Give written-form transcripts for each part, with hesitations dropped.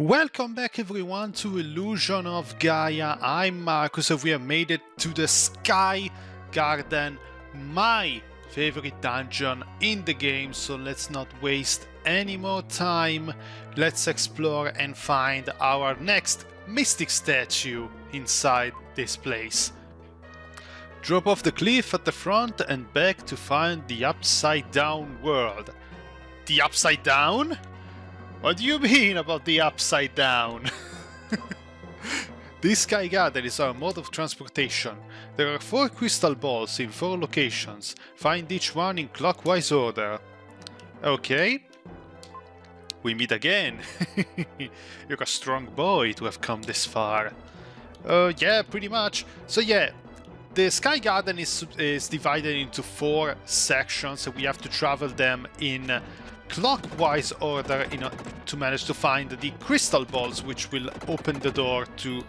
Welcome back everyone to Illusion of Gaia. I'm Markus and we have made it to the Sky Garden, my favorite dungeon in the game, so let's not waste any more time. Let's explore and find our next mystic statue inside this place. Drop off the cliff at the front and back to find the upside down world. The upside down? What do you mean about the upside down? This Sky Garden is our mode of transportation. There are 4 crystal balls in 4 locations. Find each one in clockwise order. Okay. We meet again. You're a strong boy to have come this far. Yeah, pretty much. So yeah, the Sky Garden is divided into 4 sections, and we have to travel them in clockwise order to manage to find the crystal balls, which will open the door to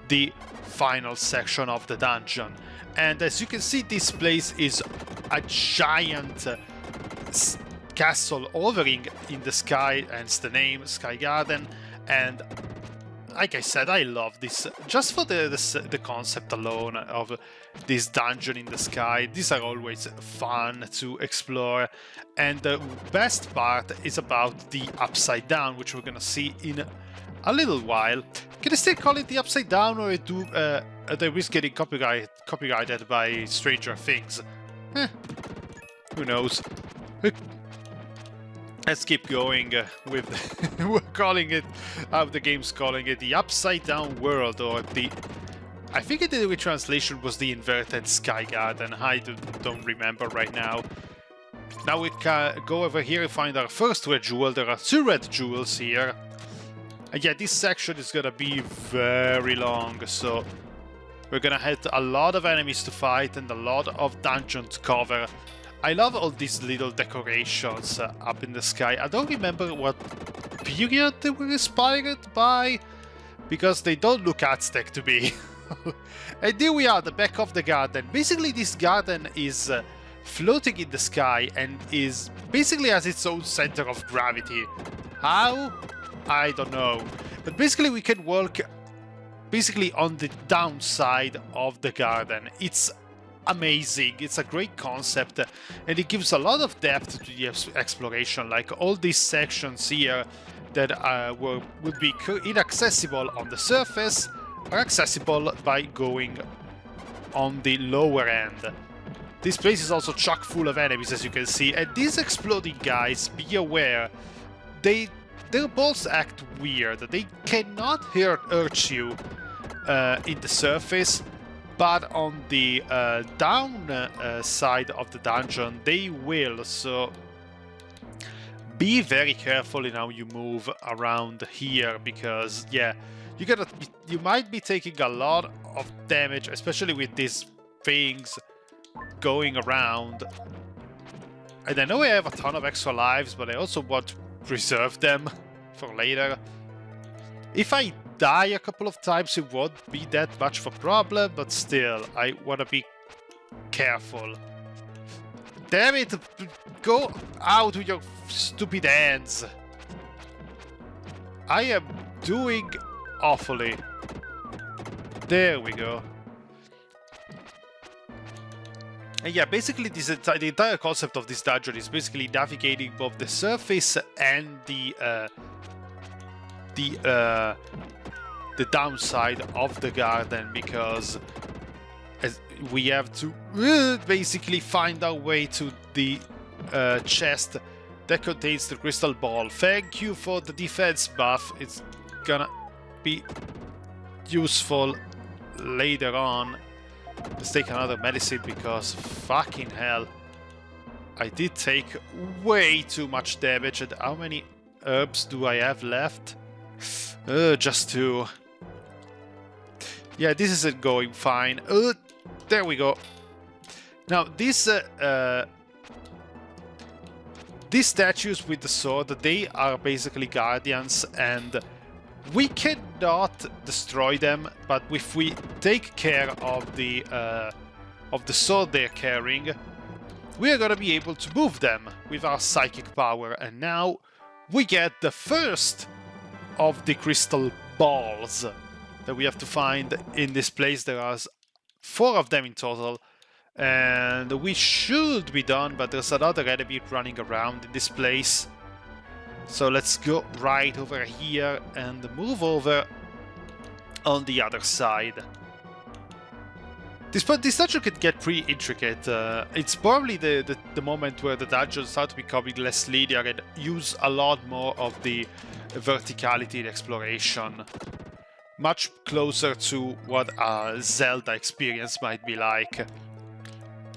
the final section of the dungeon. And as you can see, this place is a giant castle hovering in the sky, hence the name Sky Garden. And like I said, I love this just for the concept alone of this dungeon in the sky. These are always fun to explore, and the best part is about the upside down, which we're gonna see in a little while. Can I still call it the upside down, or are they risk getting copyrighted by Stranger Things? Who knows? Let's keep going with we're calling it, the game's calling it the upside down world, or the, I think the retranslation was the inverted Sky Garden. I don't remember right now. Now we can go over here and find our first red jewel. There are 2 red jewels here. And yeah, this section is gonna be very long, so we're gonna have a lot of enemies to fight and a lot of dungeon to cover. I love all these little decorations up in the sky. I don't remember what period they were inspired by, because they don't look Aztec to me. And here we are, the back of the garden. Basically, this garden is floating in the sky and is basically has its own center of gravity. How? I don't know. But basically, we can walk basically on the downside of the garden. It's amazing. It's a great concept, and it gives a lot of depth to the exploration. Like all these sections here that would be inaccessible on the surface are accessible by going on the lower end. This place is also chock full of enemies, as you can see, and these exploding guys, be aware, their balls act weird. They cannot hurt you in the surface, but on the down side of the dungeon they will, so be very careful in how you move around here, because yeah, you might be taking a lot of damage, especially with these things going around. And I know I have a ton of extra lives, but I also want to preserve them for later. If I die a couple of times, it won't be that much of a problem, but still, I want to be careful. Damn it! Go out with your stupid hands! I am doing awfully. There we go. And yeah, basically the entire concept of this dungeon is basically navigating both the surface and the downside of the garden, because we have to basically find our way to the chest that contains the crystal ball. Thank you for the defense buff. It's gonna be useful later on. Let's take another medicine, because fucking hell, I did take way too much damage. And how many herbs do I have left? Just 2. Yeah, this isn't going fine. There we go. Now, these statues with the sword, they are basically guardians, and we cannot destroy them, but if we take care of the sword they're carrying, we are gonna be able to move them with our psychic power. And now we get the first of the crystal balls that we have to find in this place. There are 4 of them in total, and we should be done, but there's another enemy running around in this place. So let's go right over here and move over on the other side. This dungeon can get pretty intricate. It's probably the moment where the dungeons start becoming less linear and use a lot more of the verticality in exploration. Much closer to what a Zelda experience might be like.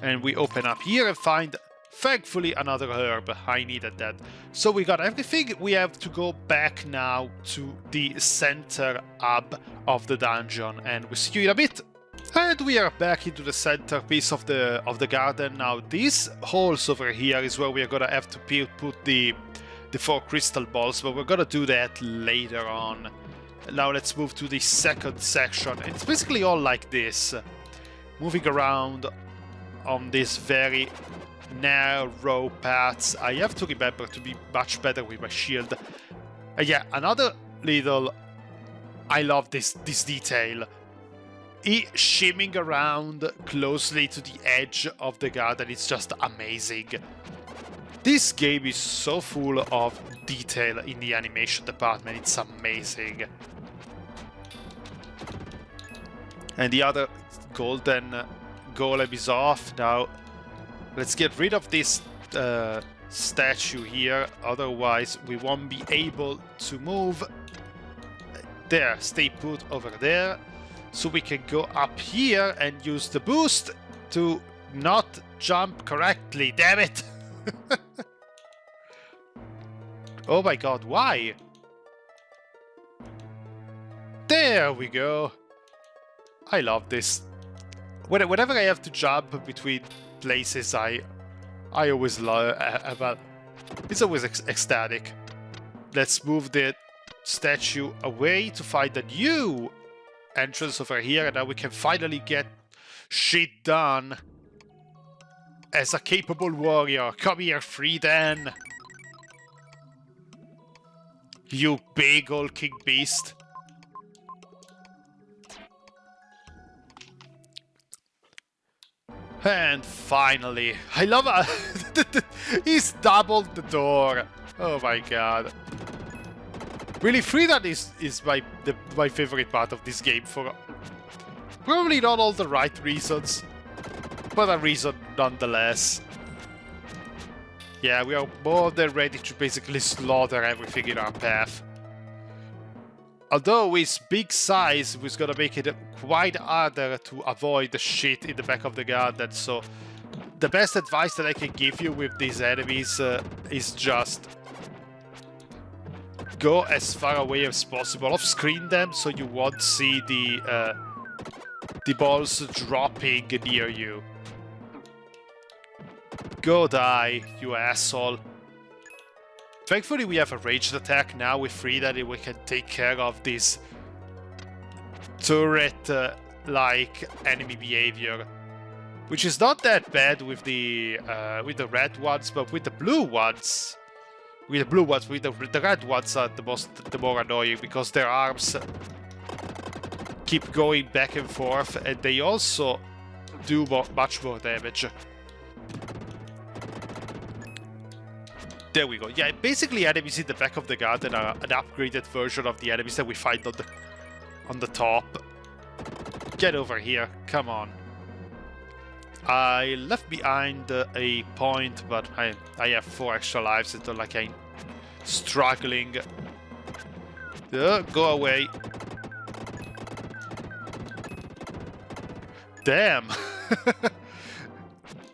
And we open up here and find, thankfully, another herb. I needed that. So we got everything. We have to go back now to the center hub of the dungeon, and we'll see you in a bit. And we are back into the centerpiece of the garden. Now these holes over here is where we are gonna have to put the 4 crystal balls, but we're gonna do that later on. Now let's move to the second section. It's basically all like this, moving around on these very narrow paths. I have to remember to be much better with my shield. Yeah, another little... I love this detail. Shimming around closely to the edge of the garden. It's just amazing. This game is so full of detail in the animation department. It's amazing. And the other golden golem is off. Now let's get rid of this statue here, otherwise we won't be able to move. There, stay put over there. So we can go up here and use the boost to not jump correctly, damn it! Oh my god, why? There we go. I love this. Whenever I have to jump between places, I always love... well, it's always ecstatic. Let's move the statue away to find a new entrance over here, and now we can finally get shit done as a capable warrior. Come here, Freedan. You big old king beast. And finally, I love he's doubled the door. Oh my god. Really, Freedan is my favorite part of this game for probably not all the right reasons, but a reason nonetheless. Yeah, we are more than ready to basically slaughter everything in our path. Although his big size was gonna make it quite harder to avoid the shit in the back of the garden, so the best advice that I can give you with these enemies is just go as far away as possible, off-screen them so you won't see the balls dropping near you. Go die, you asshole. Thankfully we have a ranged attack now with Freedan, and we can take care of this turret-like enemy behavior. Which is not that bad with the red ones, but with the blue ones... With the red ones are the more annoying, because their arms keep going back and forth, and they also do much more damage. There we go. Yeah, basically enemies in the back of the garden are an upgraded version of the enemies that we find on the top. Get over here, come on. I left behind a point, but I have 4 extra lives. It's not like I'm struggling. Go away. Damn.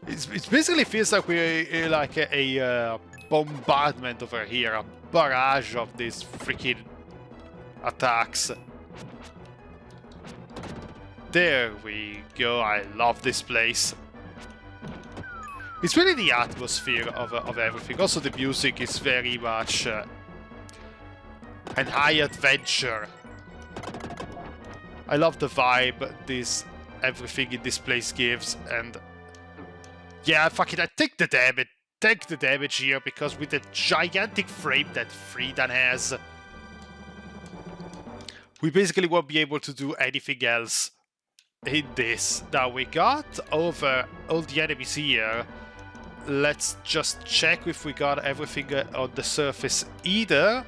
It basically feels like we're like a bombardment over here, a barrage of these freaking attacks. There we go, I love this place. It's really the atmosphere of everything. Also the music is very much an high adventure. I love the vibe everything in this place gives, and yeah, fuck it, I take the damage. Take the damage here, because with the gigantic frame that Freedan has, we basically won't be able to do anything else in this. Now we got over all the enemies here. Let's just check if we got everything on the surface either.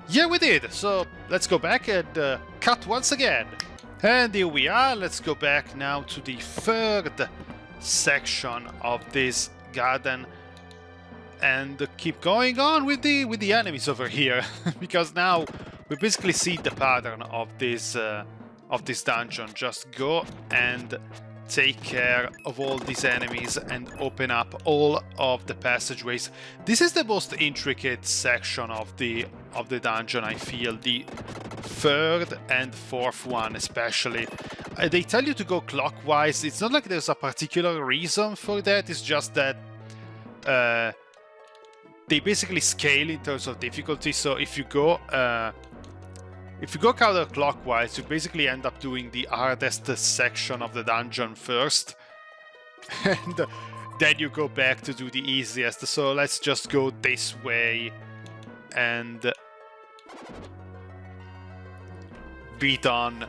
Yeah, we did. So let's go back and cut once again. And here we are. Let's go back now to the third section of this garden and keep going on with the enemies over here, because now we basically see the pattern of this dungeon. Just go and take care of all these enemies and open up all of the passageways. This is the most intricate section of the dungeon, I feel. The third and fourth one especially. They tell you to go clockwise. It's not like there's a particular reason for that, it's just that they basically scale in terms of difficulty. So if you go counterclockwise, you basically end up doing the hardest section of the dungeon first, and then you go back to do the easiest. So let's just go this way and be done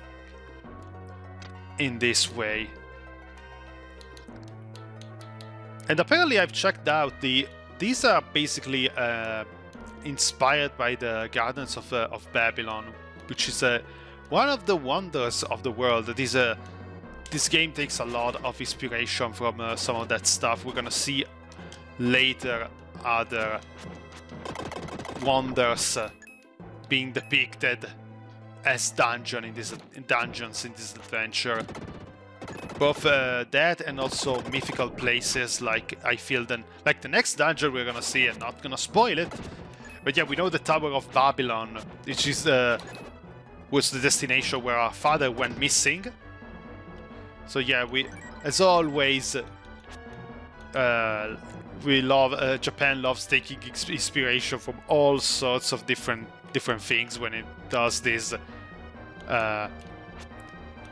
in this way. And apparently I've checked out these are basically inspired by the Gardens of Babylon, which is one of the wonders of the world. This game takes a lot of inspiration from some of that stuff. We're gonna see later other wonders being depicted as dungeons in this adventure. Both that and also mythical places, like I feel like the next dungeon we're gonna see. I'm not gonna spoil it, but yeah, we know the Tower of Babylon, which is was the destination where our father went missing. So yeah, we, as always, we love Japan loves taking inspiration from all sorts of different things when it does these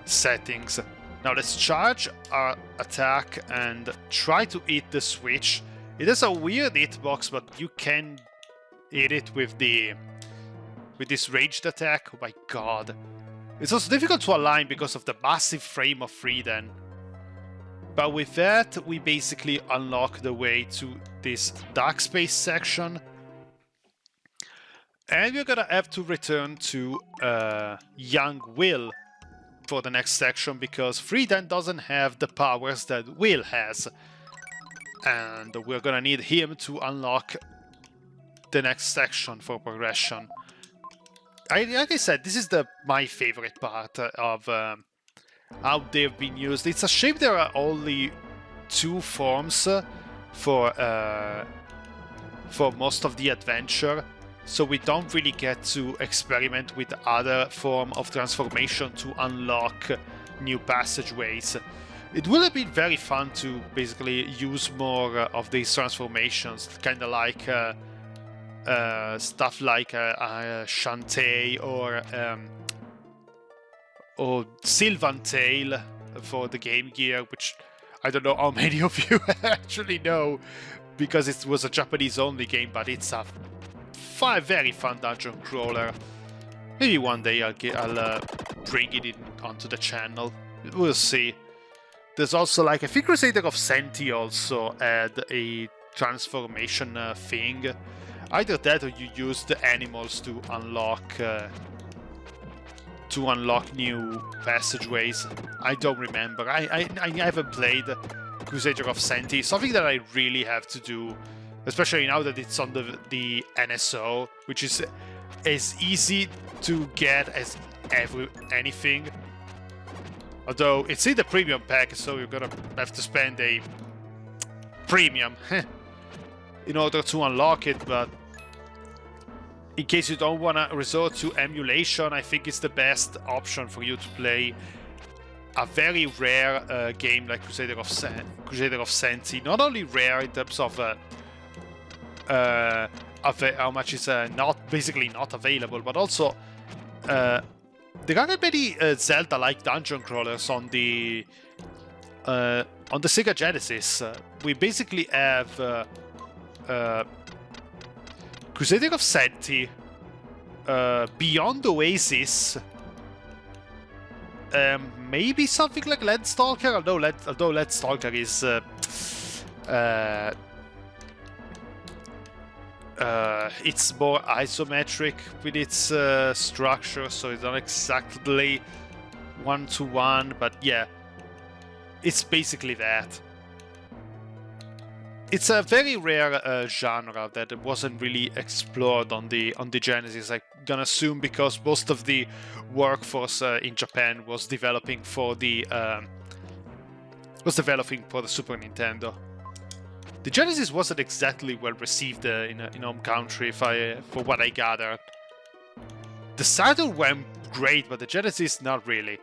settings. Now let's charge our attack and try to hit the switch. It has a weird hitbox, but you can hit it with this ranged attack. Oh my god. It's also difficult to align because of the massive frame of 3 then. But with that, we basically unlock the way to this dark space section. And we're gonna have to return to young Will for the next section, because 3 then doesn't have the powers that Will has. And we're gonna need him to unlock the next section for progression. Like I said, this is my favorite part of how they've been used. It's a shame there are only 2 forms for most of the adventure, so we don't really get to experiment with other form of transformation to unlock new passageways. It would have been very fun to basically use more of these transformations, kind of like stuff like Shantae or Sylvan Tale for the Game Gear, which I don't know how many of you actually know, because it was a Japanese-only game, but it's a very fun dungeon crawler. Maybe one day I'll bring it in onto the channel. We'll see. There's also, like, I think Crusader of Senti also had a transformation thing. Either that or you use the animals to unlock new passageways. I don't remember. I haven't played Crusader of Senti. Something that I really have to do, especially now that it's on the NSO, which is as easy to get as anything. Although it's in the premium pack, so you're gonna have to spend a premium in order to unlock it, but in case you don't want to resort to emulation, I think it's the best option for you to play a very rare game like Crusader of Senti. Not only rare in terms of how much is basically not available, but also there aren't many Zelda-like dungeon crawlers on the Sega Genesis. We basically have Crusader of Senti, beyond Oasis. Maybe something like Landstalker, although Landstalker is it's more isometric with its structure, so it's not exactly one-to-one, but yeah, it's basically that. It's a very rare genre that wasn't really explored on the Genesis. I'm gonna assume because most of the workforce in Japan was developing for the Super Nintendo. The Genesis wasn't exactly well received in home country, for what I gathered. The Saturn went great, but the Genesis not really.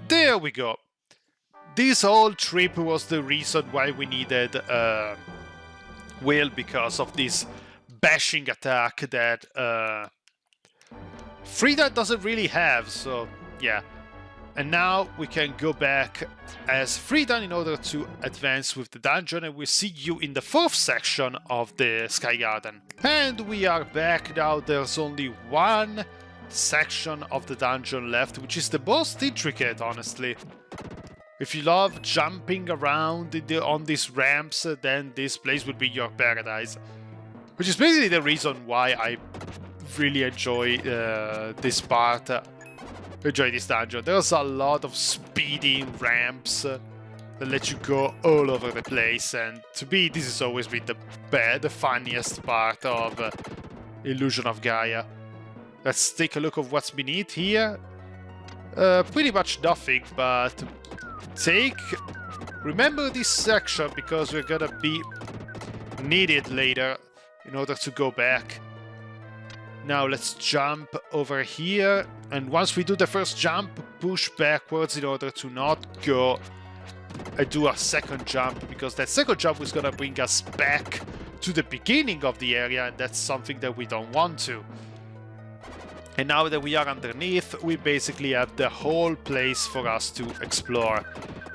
There we go. This whole trip was the reason why we needed Will, because of this bashing attack that Frida doesn't really have, so yeah. And now we can go back as Frida in order to advance with the dungeon, and we'll see you in the 4th section of the Sky Garden. And we are back now. There's only one section of the dungeon left, which is the most intricate, honestly. If you love jumping around on these ramps, then this place would be your paradise. Which is basically the reason why I really enjoy this part. Enjoy this dungeon. There's a lot of speeding ramps that let you go all over the place, and to me this has always been the funniest part of Illusion of Gaia. Let's take a look at what's beneath here. Pretty much nothing, but remember this section because we're gonna be needed later in order to go back. Now let's jump over here, and once we do the first jump, push backwards in order to not go and do a second jump, because that second jump is gonna bring us back to the beginning of the area, and that's something that we don't want to. And now that we are underneath, we basically have the whole place for us to explore.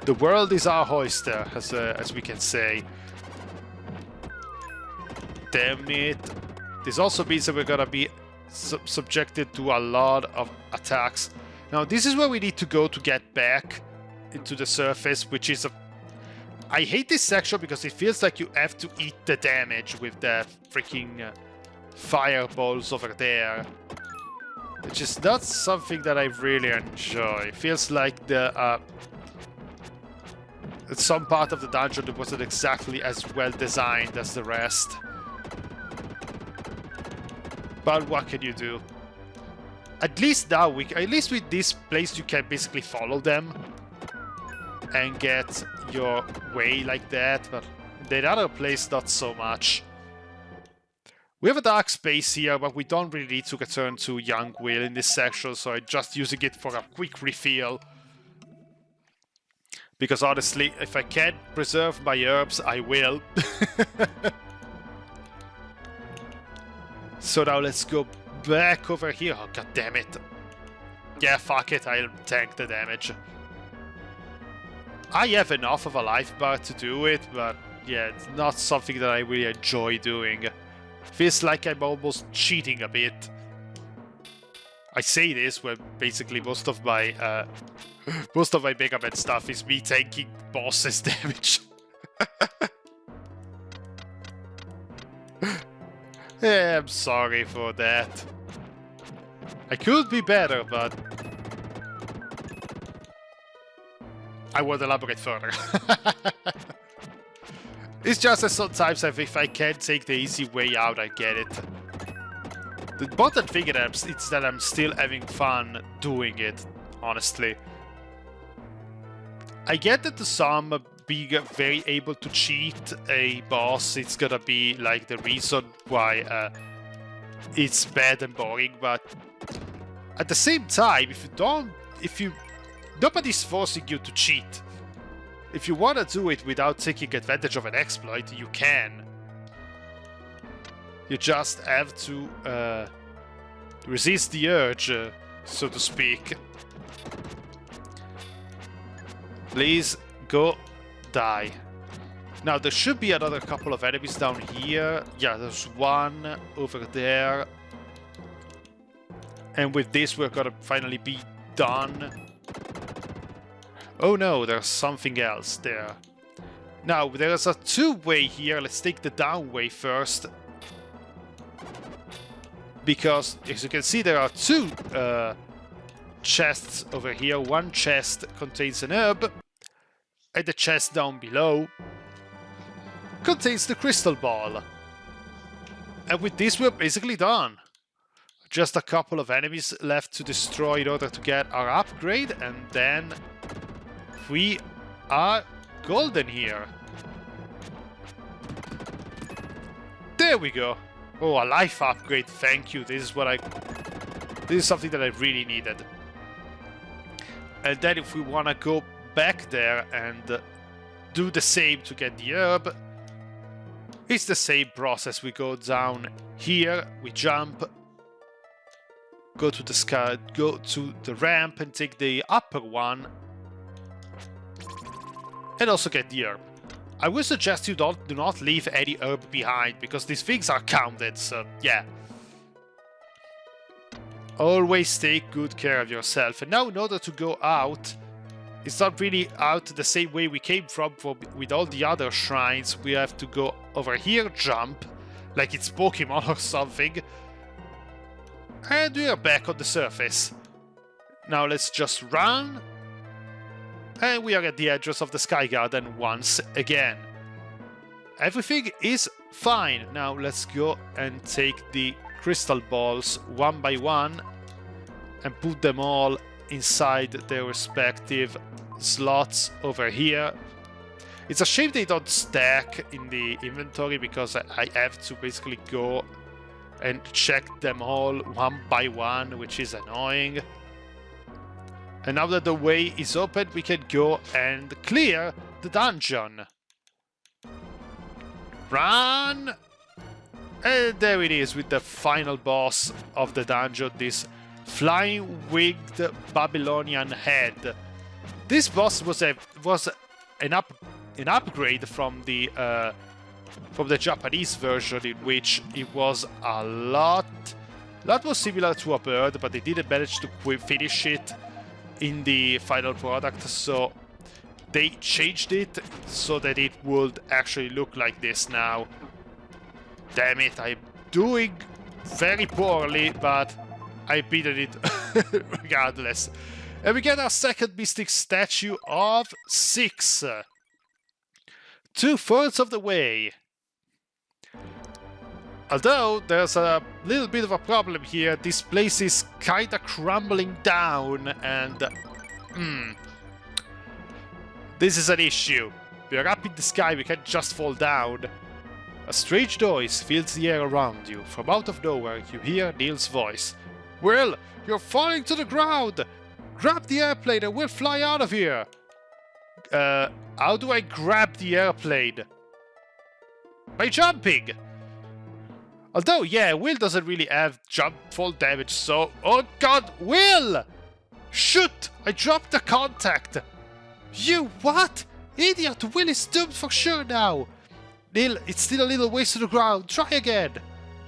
The world is our oyster, as we can say. Damn it. This also means that we're gonna be subjected to a lot of attacks. Now this is where we need to go to get back into the surface, which is I hate this section because it feels like you have to eat the damage with the freaking fireballs over there. Which is not something that I really enjoy. It feels like some part of the dungeon that wasn't exactly as well designed as the rest. But what can you do? At least now, at least with this place you can basically follow them and get your way like that, but in the other place not so much. We have a dark space here, but we don't really need to return to Young Will in this section, so I'm just using it for a quick refill. Because honestly, if I can preserve my herbs, I will. So now let's go back over here. Oh, god damn it. Yeah, fuck it, I'll tank the damage. I have enough of a life bar to do it, but yeah, it's not something that I really enjoy doing. Feels like I'm almost cheating a bit. I say this when basically most of my Mega Man stuff is me tanking bosses' damage. Yeah, I'm sorry for that. I could be better, but I won't elaborate further. It's just that sometimes if I can't take the easy way out, I get it. The important thing is that I'm still having fun doing it, honestly. I get that to some being very able to cheat a boss, it's gonna be like the reason why it's bad and boring, but at the same time, nobody's forcing you to cheat. If you wanna do it without taking advantage of an exploit, you can. You just have to resist the urge, so to speak. Please go die. Now there should be another couple of enemies down here. Yeah, there's one over there. And with this, we're gonna finally be done. Oh no, there's something else there. Now, there's a two-way here. Let's take the down way first. Because, as you can see, there are two chests over here. One chest contains an herb, and the chest down below contains the crystal ball. And with this, we're basically done. Just a couple of enemies left to destroy in order to get our upgrade, and then we are golden here. There we go. Oh, a life upgrade, thank you. This is something that I really needed. And then if we want to go back there and do the same to get the herb, it's the same process. We go down here, we jump, go to the sky, go to the ramp and take the upper one, and also get the herb. I would suggest you do not leave any herb behind, because these things are counted, so yeah. Always take good care of yourself. And now in order to go out, it's not really out the same way we came from with all the other shrines. We have to go over here, jump, like it's Pokemon or something. And we are back on the surface. Now let's just run. And we are at the entrance of the Sky Garden once again. Everything is fine. Now let's go and take the crystal balls one by one and put them all inside their respective slots over here. It's a shame they don't stack in the inventory, because I have to basically go and check them all one by one, which is annoying. And now that the way is open, we can go and clear the dungeon. Run! And there it is, with the final boss of the dungeon, this flying winged Babylonian head. This boss was an upgrade from the Japanese version, in which it was a lot more similar to a bird, but they didn't manage to finish it in the final product, so they changed it so that it would actually look like this now. Damn it, I'm doing very poorly, but I beaten it regardless. And we get our second mystic statue of 6. 2/3 of the way. Although there's a little bit of a problem here, this place is kinda crumbling down, and this is an issue. We are up in the sky, we can't just fall down. A strange noise fills the air around you. From out of nowhere, you hear Neil's voice. Will, you're falling to the ground! Grab the airplane and we'll fly out of here! How do I grab the airplane? By jumping! Although, yeah, Will doesn't really have jump fall damage, so... Oh god, Will! Shoot! I dropped the contact! You what? Idiot! Will is doomed for sure now! Neil, it's still a little ways to the ground. Try again!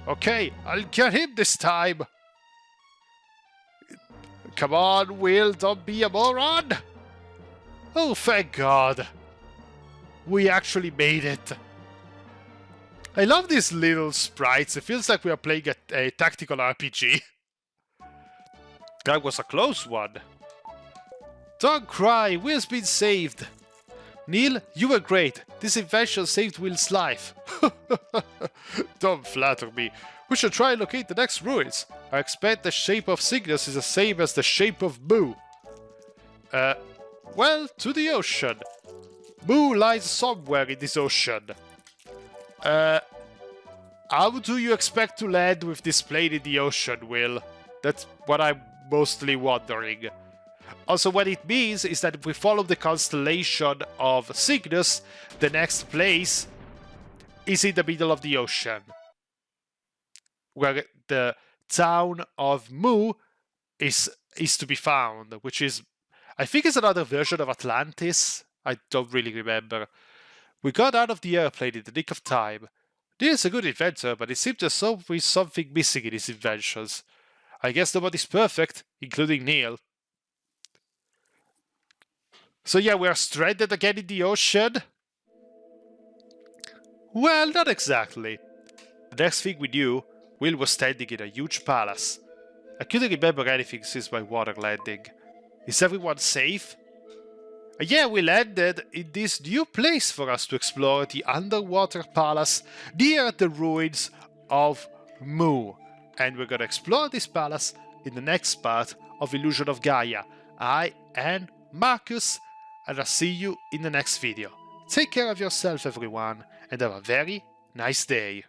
Okay, I'll get him this time! Come on, Will, don't be a moron! Oh, thank God! We actually made it! I love these little sprites. It feels like we are playing a tactical RPG. That was a close one. Don't cry, Will's been saved. Neil, you were great. This invention saved Will's life. Don't flatter me. We should try and locate the next ruins. I expect the shape of Cygnus is the same as the shape of Mu. Well, to the ocean. Mu lies somewhere in this ocean. How do you expect to land with this plane in the ocean, Will? That's what I'm mostly wondering. Also, what it means is that if we follow the constellation of Cygnus, the next place is in the middle of the ocean, where the town of Mu is to be found, which is, I think, is another version of Atlantis. I don't really remember. We got out of the airplane in the nick of time. Neil's a good inventor, but it seems there's always something missing in his inventions. I guess nobody's perfect, including Neil. So yeah, we are stranded again in the ocean? Well, not exactly. The next thing we knew, Will was standing in a huge palace. I couldn't remember anything since my water landing. Is everyone safe? Yeah, we landed in this new place for us to explore, the underwater palace near the ruins of Mu. And we're gonna explore this palace in the next part of Illusion of Gaia. I am Markus, and I'll see you in the next video. Take care of yourself, everyone, and have a very nice day.